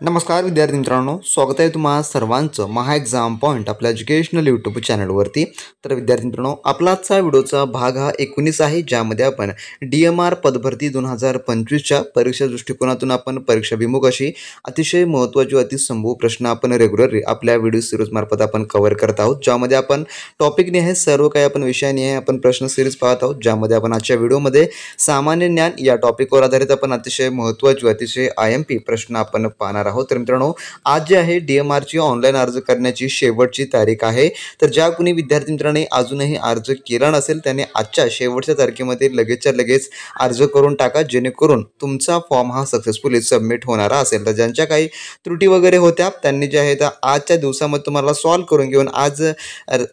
नमस्कार विद्यार्थी मित्रांनो, स्वागत आहे तुम्हा सर्वांचं महा एक्झाम पॉईंट आपल्या एज्युकेशनल यूट्यूब चॅनलवरती. तर विद्यार्थी मित्रांनो, आपला आजचा व्हिडिओचा भाग हा 19 आहे, ज्यामध्ये आपण DMR पदभरती 2025च्या परीक्षा दृष्टिकोनातून आपण परीक्षाभिमुख अशी अतिशय महत्त्वाची व अतिसंभव प्रश्न आपण रेग्युलरली आपल्या व्हिडिओ सिरीजमार्फत आपण कव्हर करत आहोत, ज्यामध्ये आपण टॉपिकनिहाय सर्व काही आपण विषयानिहाय आपण प्रश्न सिरीज पाहत आहोत, ज्यामध्ये आपण आजच्या व्हिडिओमध्ये सामान्य ज्ञान या टॉपिकवर आधारित आपण अतिशय महत्त्वाची व अतिशय IMP प्रश्न आपण पाहणार आहोत. तर मित्रांनो, आज जे आहे DMRची ऑनलाईन अर्ज करण्याची शेवटची तारीख आहे. तर ज्या कुणी विद्यार्थी मित्रांनी अजूनही अर्ज केला नसेल त्याने आजच्या शेवटच्या तारखेमध्ये लगेचच्या लगेच अर्ज करून टाका, जेणेकरून तुमचा फॉर्म हा सक्सेसफुली सबमिट होणारा असेल. तर ज्यांच्या काही त्रुटी वगैरे होत्या त्यांनी जे आहे तर आजच्या दिवसामध्ये तुम्हाला सॉल्व्ह करून घेऊन आज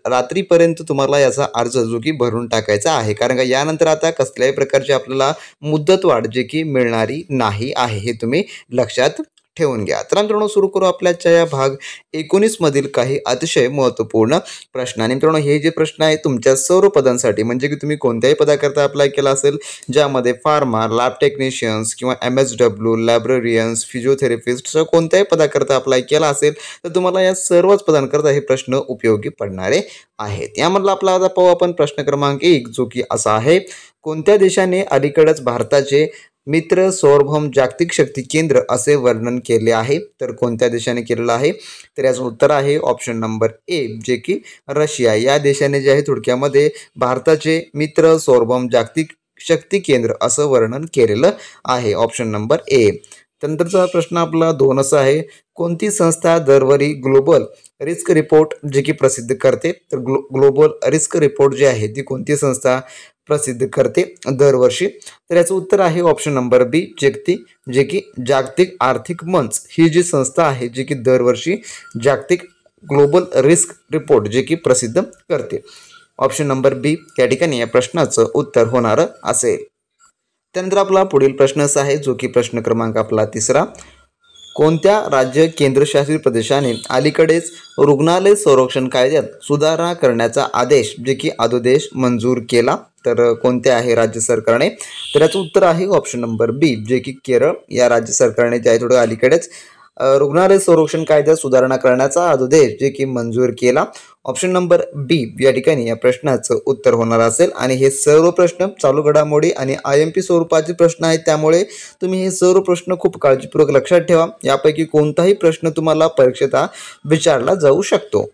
रात्रीपर्यंत तुम्हाला याचा अर्ज जो की भरून टाकायचा आहे, कारण का यानंतर आता कसल्याही प्रकारची आपल्याला मुदतवाढ जे की मिळणारी नाही आहे, हे तुम्ही लक्षात ठेवून घ्या. तर मित्रांनो, सुरू करू आपल्याच्या या भाग 19 मधील काही अतिशय महत्त्वपूर्ण प्रश्न. आणि मित्रांनो, हे जे प्रश्न आहे तुमच्या सर्व पदांसाठी, म्हणजे की तुम्ही कोणत्याही पदाकरता अप्लाय केला असेल, ज्यामध्ये फार्मा, लॅब टेक्निशियन्स किंवा MSW, लायब्ररियन्स, फिजिओथेरपिस्ट कोणत्याही पदाकरता अप्लाय केला असेल तर तुम्हाला या सर्वच पदांकरता हे प्रश्न उपयोगी पडणारे आहेत. यामधला आपला आता पाहू आपण प्रश्न क्रमांक 1, जो की असा आहे: कोणत्या देशाने अलीकडेच भारताचे मित्र सार्वभौम जागतिक शक्ती केंद्र असे वर्णन केले आहे? तर कोणत्या देशाने केलेलं आहे? तर याचं उत्तर आहे ऑप्शन नंबर ए, जे की रशिया या देशाने जे आहे थोडक्यामध्ये भारताचे मित्र सार्वभौम जागतिक शक्ती केंद्र असं वर्णन केलेलं आहे, ऑप्शन नंबर ए. त्यानंतरचा प्रश्न आपला 2 असा आहे: कोणती संस्था दरवर्षी ग्लोबल रिस्क रिपोर्ट जे की प्रसिद्ध करते? तर ग्लोबल रिस्क रिपोर्ट जे आहे ती कोणती संस्था प्रसिद्ध करते दरवर्षी? तर याचं उत्तर आहे ऑप्शन नंबर बी, जे की जागतिक आर्थिक मंच ही जी संस्था आहे जी की दरवर्षी जागतिक ग्लोबल रिस्क रिपोर्ट जे की प्रसिद्ध करते. ऑप्शन नंबर बी या ठिकाणी या प्रश्नाचं उत्तर होणार असेल. त्यानंतर आपला पुढील प्रश्न असा आहे, जो की प्रश्न क्रमांक आपला 3: कोणत्या राज्य केंद्रशासित प्रदेशाने अलीकडेच रुग्णालय संरक्षण कायद्यात सुधारणा करण्याचा आदेश जे की अध्यादेश मंजूर केला? तर कोणते आहे राज्य सरकारने? तर याचं उत्तर आहे ऑप्शन नंबर बी, जे की केरळ या राज्य सरकारने जे आहे थोडं अलीकडेच रुग्णालय संरक्षण कायद्यात सुधारणा करण्याचा अध्यादेश जे की मंजूर केला. ऑप्शन नंबर बी या ठिकाणी या प्रश्नाचं उत्तर होणार असेल. आणि हे सर्व प्रश्न चालू घडामोडी आणि IMP स्वरूपाचे प्रश्न आहेत, त्यामुळे तुम्ही हे सर्व प्रश्न खूप काळजीपूर्वक लक्षात ठेवा. यापैकी कोणताही प्रश्न तुम्हाला परीक्षेत विचारला जाऊ शकतो.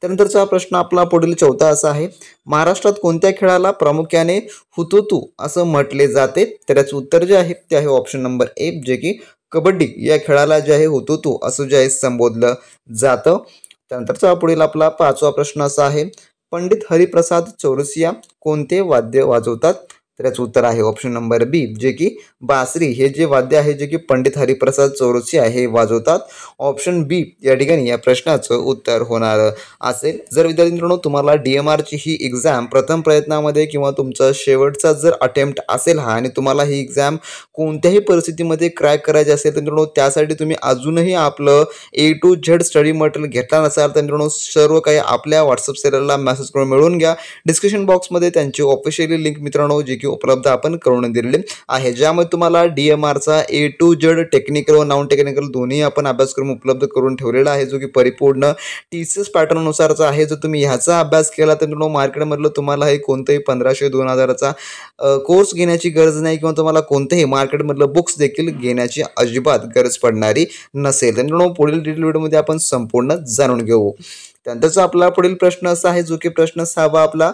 त्यानंतरचा प्रश्न आपला पुढील 4 असा आहे: महाराष्ट्रात कोणत्या खेळाला प्रामुख्याने हुतुतू असं म्हटले जाते? तर याचं उत्तर जे आहे ते आहे ऑप्शन नंबर ए, जे की कबड्डी या खेळाला जे आहे हुतुतू असं जे आहे संबोधलं जातं. त्यानंतरचा पुढील आपला 5वा प्रश्न असा आहे: पंडित हरिप्रसाद चौरसिया कोणते वाद्य वाजवतात? तर याचं उत्तर आहे ऑप्शन नंबर बी, जे की बासरी हे जे वाद्य आहे जे की पंडित हरिप्रसाद चौरसिया हे वाजवतात. ऑप्शन बी या ठिकाणी या प्रश्नाचं उत्तर होणार असेल. जर विद्यार्थी मित्रांनो तुम्हाला DMRची ही एक्झाम प्रथम प्रयत्नामध्ये किंवा तुमचा शेवटचा जर अटेम्प्ट असेल हा, आणि तुम्हाला ही एक्झाम कोणत्याही परिस्थितीमध्ये क्रॅक करायची असेल तर मित्रांनो त्यासाठी तुम्ही अजूनही आपलं A to Z study material घेतला नसाल तर मित्रांनो सर्व काही आपल्या व्हॉट्सअप चॅनलला मेसेज करून मिळवून घ्या. डिस्क्रिप्शन बॉक्समध्ये त्यांची ऑफिशियली लिंक मित्रांनो जी की उपलब्ध आपण करून दिलेली आहे, ज्यामध्ये तुम्हाला DMRचा A to Z टेक्निकल व नॉन टेक्निकल दोन्ही आपण अभ्यासक्रम उपलब्ध करून ठेवलेला आहे, जो की परिपूर्ण TCS पॅटर्ननुसारचा आहे. जर तुम्ही ह्याचा अभ्यास केला तर मित्रांनो मार्केटमधलं तुम्हाला हे कोणतेही 1500-2000चा कोर्स घेण्याची गरज नाही, किंवा तुम्हाला कोणतेही मार्केटमधलं बुक्स देखील घेण्याची अजिबात गरज पडणारी नसेल. तर मित्रांनो पुढील डिटेल व्हिडिओमध्ये आपण संपूर्ण जाणून घेऊ. त्यानंतरचा आपला पुढील प्रश्न असा आहे, जो की प्रश्न 6 आपला: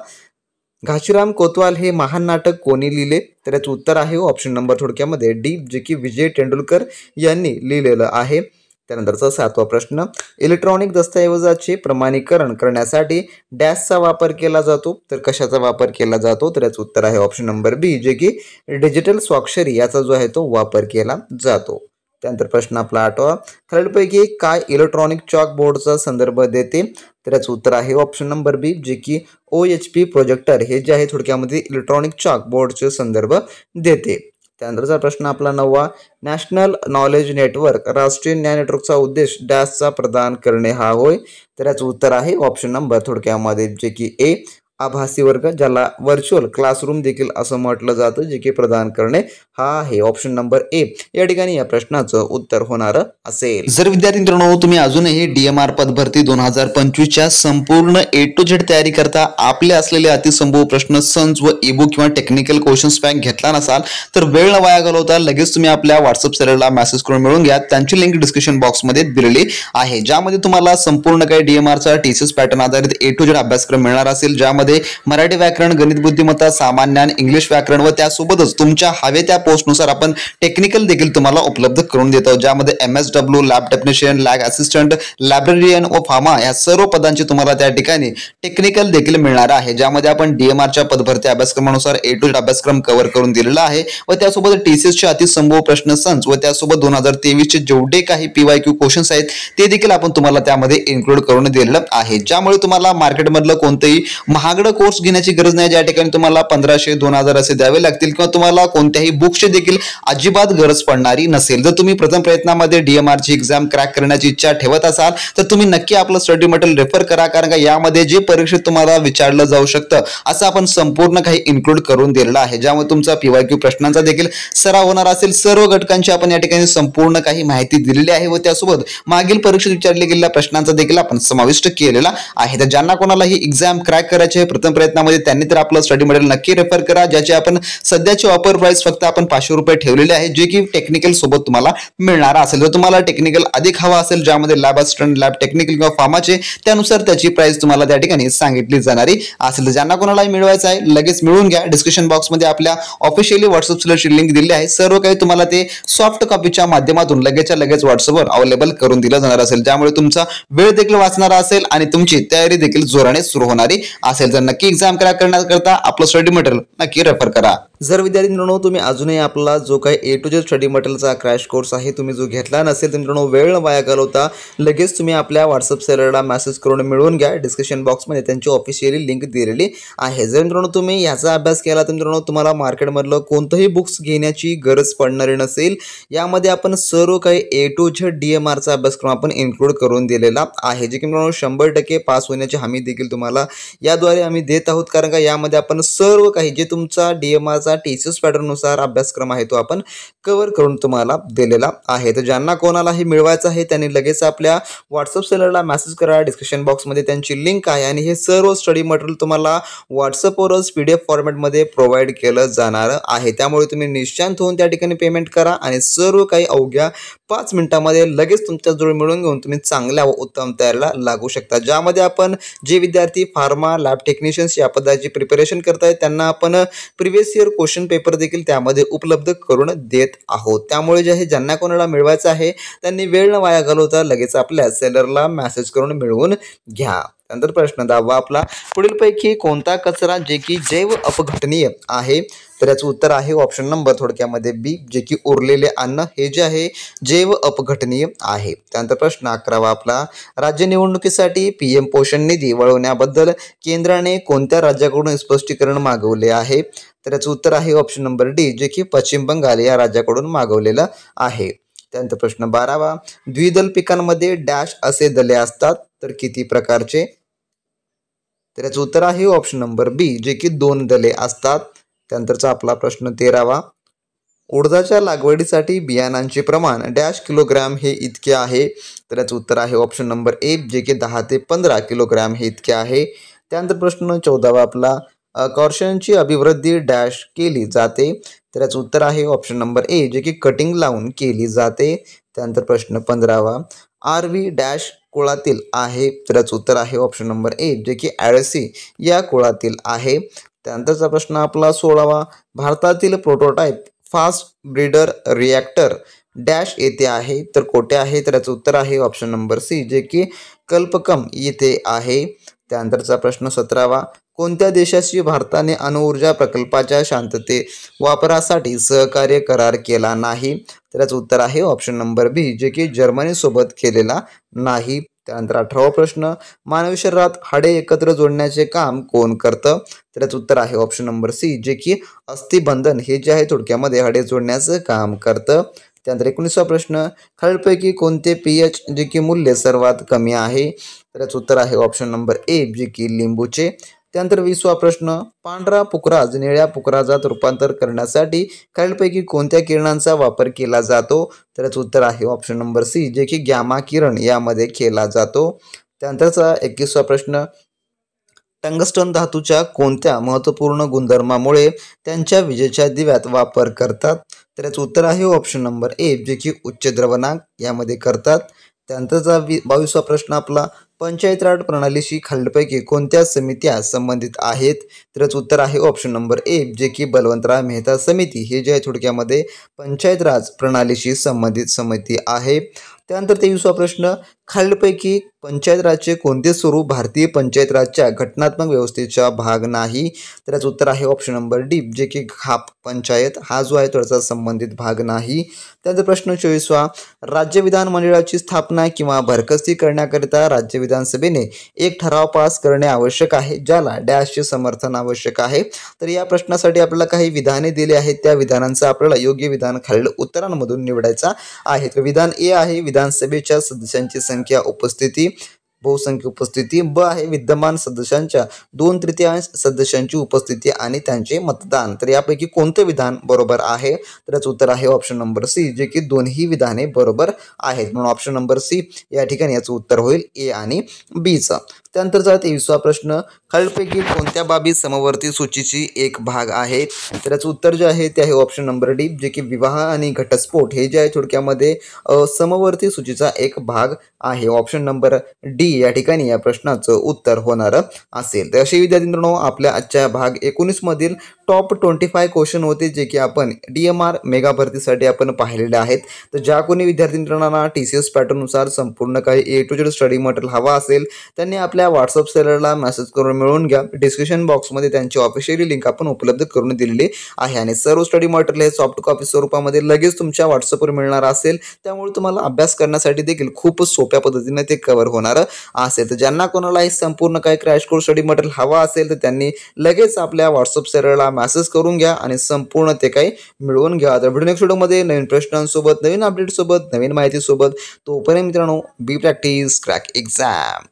घाशीराम कोतवाल हे महान नाटक कोणी लिहिले? तर याचं उत्तर आहे ऑप्शन नंबर थोडक्यामध्ये डी, जे की विजय तेंडुलकर यांनी लिहिलेलं आहे. त्यानंतरचा 7वा प्रश्न: इलेक्ट्रॉनिक दस्तऐवजाचे प्रमाणीकरण करण्यासाठी डॅशचा वापर केला जातो? तर कशाचा वापर केला जातो? तर याचं उत्तर आहे ऑप्शन नंबर बी, जे की डिजिटल स्वाक्षरी याचा जो आहे तो वापर केला जातो. त्यानंतर प्रश्न आपला 8वा: खालीलपैकी काय इलेक्ट्रॉनिक चॉकबोर्डचा संदर्भ देते? तर याचं उत्तर आहे ऑप्शन नंबर बी, जे की OHP प्रोजेक्टर हे जे आहे थोडक्यामध्ये इलेक्ट्रॉनिक चॉकबोर्डचे संदर्भ देते. त्यानंतरचा प्रश्न आपला 9वा: नॅशनल नॉलेज नेटवर्क राष्ट्रीय ज्ञान नेटवर्कचा उद्देश डॅशचा प्रदान करणे हा होय? तर याचं उत्तर आहे ऑप्शन नंबर थोडक्यामध्ये जे की ए, आभासी वर्ग, ज्याला व्हर्च्युअल क्लासरूम देखील असं म्हटलं जातं, जे की प्रदान करणे हा आहे ऑप्शन नंबर ए या ठिकाणी या प्रश्नाचं उत्तर होणार असेल. जर विद्यार्थी मित्रांनो तुम्ही अजूनही DMR पदभरती 2025च्या संपूर्ण A to Z तयारी करता आपले असलेले अतिसंभव प्रश्न संच व ईबुक किंवा टेक्निकल क्वेश्चन्स पॅक घेतला नसाल तर वेळ न वाया घालवता लगेच तुम्ही आपल्या व्हॉट्सअप चॅनलला मेसेज करून मिळवून घ्या. त्यांची लिंक डिस्क्रिप्शन बॉक्समध्ये दिलेली आहे, ज्यामध्ये तुम्हाला संपूर्ण काही DMRचा टीसीएस पॅटर्न आधारित A to Z अभ्यासक्रम मिळणार असेल, ज्यामध्ये मराठी व्याकरण, गणित बुद्धिमत्ता, सामान्य ज्ञान, इंग्लिश व्याकरण व त्यासोबतच तुमच्या हवे त्या पोस्टनुसार आपण टेक्निकल देखील तुम्हाला उपलब्ध करून देतो, ज्यामध्ये MSW, lab technician, lab assistant, librarian व फार्मा या सर्व पदांची तुम्हाला त्या ठिकाणी टेक्निकल देखील मिळणार आहे, ज्यामध्ये आपण DMRच्या पदभरती अभ्यासक्रमानुसार A to Z अभ्यासक्रम कव्हर करून दिलेला आहे व त्यासोबत टीसीएसचे अतिसंभव प्रश्न संच व त्यासोबत 2023चे जेवढे काही PYQ क्वेश्चन्स आहेत ते देखील आपण तुम्हाला त्यामध्ये इन्क्लूड करून दिलेलं आहे, ज्यामुळे तुम्हाला मार्केटमधलं कोणतेही महागडं कोर्स घेण्याची गरज नाही, ज्या ठिकाणी तुम्हाला 1500-2000 असे द्यावे लागतील किंवा तुम्हाला कोणत्याही बुकची देखील अजिबात गरज पडणारी नसेल. जर तुम्ही प्रथम प्रयत्नामध्ये DMRची एक्झाम क्रॅक करण्याची इच्छा ठेवत असाल तर तुम्ही नक्की आपलं स्टडी मटेरियल रेफर करा, कारण का यामध्ये जे परीक्षेत तुम्हाला विचारलं जाऊ शकतं असं आपण संपूर्ण काही इन्क्लूड करून दिलेलं आहे, ज्यामुळे तुमचा PYQ प्रश्नांचा देखील सराव होणार असेल. सर्व घटकांची आपण या ठिकाणी संपूर्ण काही माहिती दिलेली आहे व त्यासोबत मागील परीक्षेत विचारले गेलेल्या प्रश्नांचा देखील आपण समाविष्ट केलेला आहे. तर ज्यांना कोणाला ही एक्झाम क्रॅक करायचे प्रथम प्रयत्नामध्ये त्यांनी तर आपलं स्टडी मटेरियल नक्की रेफर करा, ज्याची आपण सध्याची ऑफर प्राइस फक्त आपण 500 रुपये ठेवलेले आहे, जे की टेक्निकल सोबत तुम्हाला मिळणार असेल. जर तुम्हाला टेक्निकल अधिक हवा असेल, ज्यामध्ये लॅब असिस्टंट, लॅब टेक्निकल किंवा फार्माचे, त्यानुसार त्याची प्राइस तुम्हाला त्या ठिकाणी सांगितली जाणारी असेल. ज्यांना कोणालाही मिळवायचं आहे लगेच मिळवून घ्या. डिस्क्रिप्शन बॉक्समध्ये आपल्या ऑफिशियली व्हॉट्सअप चॅनलची लिंक दिली आहे. सर्व काही तुम्हाला ते सॉफ्ट कॉपीच्या माध्यमातून लगेचच्या लगेच व्हॉट्सअपवर अवेलेबल करून दिलं जाणार असेल, ज्यामुळे तुमचा वेळ देखील वाचणार असेल आणि तुमची तयारी देखील जोराने सुरू होणारी असेल. तर नक्की एक्झाम क्रॅक करण्याकरता आपलं स्टडी मटेरियल नक्की रेफर करा. जर विद्यार्थी मित्रांनो तुम्ही अजूनही आपला जो काही A to Z स्टडी मटेरियलचा क्रॅश कोर्स आहे तुम्ही जो घेतला नसेल तर मित्रांनो वेळ न वाया घालवता लगेच तुम्ही आपल्या व्हॉट्सअप चॅनलला मेसेज करून मिळवून घ्या. डिस्क्रिप्शन बॉक्समध्ये त्यांची ऑफिशियली लिंक दिलेली आहे. जर मित्रांनो तुम्ही याचा अभ्यास केला तर मित्रांनो तुम्हाला मार्केटमधलं कोणतंही बुक्स घेण्याची गरज पडणारी नसेल. यामध्ये आपण सर्व काही A to Z DMRचा अभ्यासक्रम आपण इन्क्लूड करून दिलेला आहे, जे की मित्रांनो 100% पास होण्याची हमी देखील तुम्हाला याद्वारे आम्ही देत आहोत, कारण का यामध्ये आपण सर्व काही जे तुमचा DMRचा टीसीएस पॅटर्ननुसार अभ्यासक्रम आहे तो आपण कव्हर करून तुम्हाला दिलेला आहे. तर ज्यांना कोणालाही मिळवायचं आहे त्यांनी लगेच आपल्या व्हॉट्सअप चॅनलला मेसेज करा. डिस्क्रिप्शन बॉक्समध्ये त्यांची लिंक आहे आणि हे सर्व स्टडी मटेरियल तुम्हाला व्हॉट्सअपवरच PDF फॉर्मॅटमध्ये प्रोव्हाइड केलं जाणार आहे, त्यामुळे तुम्ही निश्चिंत होऊन त्या ठिकाणी पेमेंट करा आणि सर्व काही अवघ्या 5 मिनिटांमध्ये लगेच तुमच्याजवळ मिळवून घेऊन तुम्ही चांगल्या व उत्तम तयारीला लागू शकता. ज्यामध्ये आपण जे विद्यार्थी फार्मा, लॅब टेक्निशियन्स या पदाची प्रिपरेशन करतायत त्यांना आपण प्रिव्हियस इयर क्वेश्चन पेपर देखील त्यामध्ये उपलब्ध करून देत आहोत. त्यामुळे जे आहे ज्यांना कोणाला मिळवायचं आहे त्यांनी वेळ न वाया घालवता लगेच आपल्या सेलरला मेसेज करून मिळवून घ्या. त्यानंतर प्रश्न 10वा आपला, पुढीलपैकी कोणता कचरा जे की जैव अपघटनीय आहे? तर याचं उत्तर आहे ऑप्शन नंबर थोडक्यामध्ये बी, जे की उरलेले अन्न हे जे आहे जैव अपघटनीय आहे. त्यानंतर प्रश्न 11वा आपला, राज्य निवडणुकीसाठी PM पोषण निधी वळवण्याबद्दल केंद्राने कोणत्या राज्याकडून स्पष्टीकरण मागवले आहे? तर याचं उत्तर आहे ऑप्शन नंबर डी, जे की पश्चिम बंगाल या राज्याकडून मागवलेलं आहे. त्यानंतर प्रश्न 12वा, द्विदल पिकांमध्ये डॅश असे दले असतात तर किती प्रकारचे? तर याचं उत्तर आहे ऑप्शन नंबर बी, जे की 2 दले असतात. त्यानंतरचा आपला प्रश्न 13वा, उडदाच्या लागवडीसाठी बियाणांचे प्रमाण डॅश किलोग्रॅम हे इतके आहे? तर याचं उत्तर आहे ऑप्शन नंबर ए, जे की 10 ते 15 किलोग्रॅम हे इतके आहे. त्यानंतर प्रश्न 14वा आपला, कॉर्शनची अभिवृद्धी डॅश केली जाते? तर याचं उत्तर आहे ऑप्शन नंबर ए, जे की कटिंग लावून केली जाते. त्यानंतर प्रश्न 15वा, आरवी डॅश कुळातील आहे? तर याचं उत्तर आहे ऑप्शन नंबर ए, जे की ॲडसी या कुळातील आहे. त्यानंतरचा प्रश्न आपला 16वा, भारतातील prototype fast breeder reactor dash येथे आहे? तर कोठे आहे? तर याचं उत्तर आहे ऑप्शन नंबर सी, जे की कल्पकम येथे आहे. त्यानंतरचा प्रश्न 17वा, कोणत्या देशाशी भारताने अणुऊर्जा प्रकल्पाच्या शांतते वापरासाठी सहकार्य करार केला नाही? तर याचं उत्तर आहे ऑप्शन नंबर बी, जे की जर्मनीसोबत केलेला नाही. त्यानंतर 18वा प्रश्न, मानवी शरीरात हाडे एकत्र जोडण्याचे काम कोण करतं? तर याचं उत्तर आहे ऑप्शन नंबर सी, जे की अस्थिबंधन हे जे आहे थोडक्यामध्ये हाडे जोडण्याचं काम करतं. त्यानंतर 19वा प्रश्न, खालीलपैकी कोणते pH जे की मूल्य सर्वात कमी आहे? तर याचं उत्तर आहे ऑप्शन नंबर ए, जे की लिंबूचे. त्यानंतर 20वा प्रश्न, पांढरा पुखराज निळ्या पुखराजात रूपांतर करण्यासाठी खालीलपैकी कोणत्या किरणांचा वापर केला जातो? तर याचं उत्तर आहे ऑप्शन नंबर सी, जे की गॅमा किरण यामध्ये केला जातो. त्यानंतरचा 21वा प्रश्न, टंगस्टन धातूच्या कोणत्या महत्त्वपूर्ण गुणधर्मामुळे त्यांच्या विजेच्या दिव्यात वापर करतात? तर याचं उत्तर आहे ऑप्शन नंबर ए, जे की उच्च द्रवणांक यामध्ये करतात. त्यानंतरचा 22वा प्रश्न आपला, पंचायत राज प्रणालीशी खालीलपैकी कोणत्या समित्या संबंधित आहेत? तर याचं उत्तर आहे ऑप्शन नंबर ए, जे की बलवंतराव मेहता समिती, हे जे आहे थोडक्यामध्ये पंचायत राज प्रणालीशी संबंधित समिती आहे. त्यानंतर 23वा प्रश्न, खालीलपैकी पंचायत राजचे कोणते स्वरूप भारतीय पंचायत राजच्या घटनात्मक व्यवस्थेचा भाग नाही? तर याचं उत्तर आहे ऑप्शन नंबर डी, जे की खाप पंचायत हा जो आहे त्याचा संबंधित भाग नाही. त्यानंतर प्रश्न 24वा, राज्य विधान मंडळाची स्थापना किंवा बरखास्ती करण्याकरिता राज्य विधानसभेने एक ठराव पास करणे आवश्यक आहे, ज्याला डॅशचे समर्थन आवश्यक आहे. तर या प्रश्नासाठी आपल्याला काही विधाने दिली आहेत, त्या विधानांचा आपल्याला योग्य विधान खालील उत्तरांमधून निवडायचा आहे. तर विधान ए आहे विधानसभेच्या सदस्यांची संख्या उपस्थिती बहुसंख्य उपस्थिती. ब आहे विद्यमान सदस्यांच्या 2/3 सदस्यांची उपस्थिती आणि त्यांचे मतदान. तर यापैकी कोणते विधान बरोबर आहे? तर याचं उत्तर आहे ऑप्शन नंबर सी, जे की दोन्ही विधाने बरोबर आहेत. म्हणून ऑप्शन नंबर सी या ठिकाणी याचं उत्तर होईल ए आणि बीचं. त्यानंतरचा 23वा प्रश्न, खालीलपैकी कोणत्या बाबी समवर्ती सूचीची एक भाग आहे? तर याचं उत्तर जे आहे ते आहे ऑप्शन नंबर डी, जे की विवाह आणि घटस्फोट हे जे आहे थोडक्यामध्ये समवर्ती सूचीचा एक भाग आहे. ऑप्शन नंबर डी या ठिकाणी या प्रश्नाचं उत्तर होणार असेल. तर असे विद्यार्थी मित्रांनो आपल्या आजच्या भाग 19 मधील टॉप 25 क्वेश्चन होते, जे की आपण DMR मेगा भरतीसाठी आपण पाहिलेले आहेत. तर ज्या कोणी विद्यार्थी मित्रांना TCS पॅटर्ननुसार संपूर्ण काही ए टू झेड स्टडी मटेरियल हवा असेल, त्यांनी आपल्या व्हॉट्सअप सेलरला मेसेज करून मिळवून घ्या. डिस्क्रिप्शन बॉक्समध्ये त्यांची ऑफिशियली लिंक आपण उपलब्ध करून दिलेली आहे आणि सर्व स्टडी मटेरियल हे सॉफ्ट कॉपी स्वरूपामध्ये लगेच तुमच्या व्हॉट्सअपवर मिळणार असेल. त्यामुळे तुम्हाला अभ्यास करण्यासाठी देखील खूप सोप्या पद्धतीने ते कव्हर होणार असेल. तर ज्यांना कोणालाही संपूर्ण काही क्रॅश कोर्स स्टडी मटेरियल हवा असेल तर त्यांनी लगेच आपल्या व्हॉट्सअप सेलरला मेसेज करून घ्या आणि संपूर्ण ते काही मिळवून घ्या. तर व्हिडिओ नेक्स्ट व्हिडिओमध्ये नवीन प्रश्नांसोबत, नवीन अपडेटसोबत, नवीन माहितीसोबत. तोपर्यंत मित्रांनो बी प्रॅक्टिस क्रॅक एक्झाम.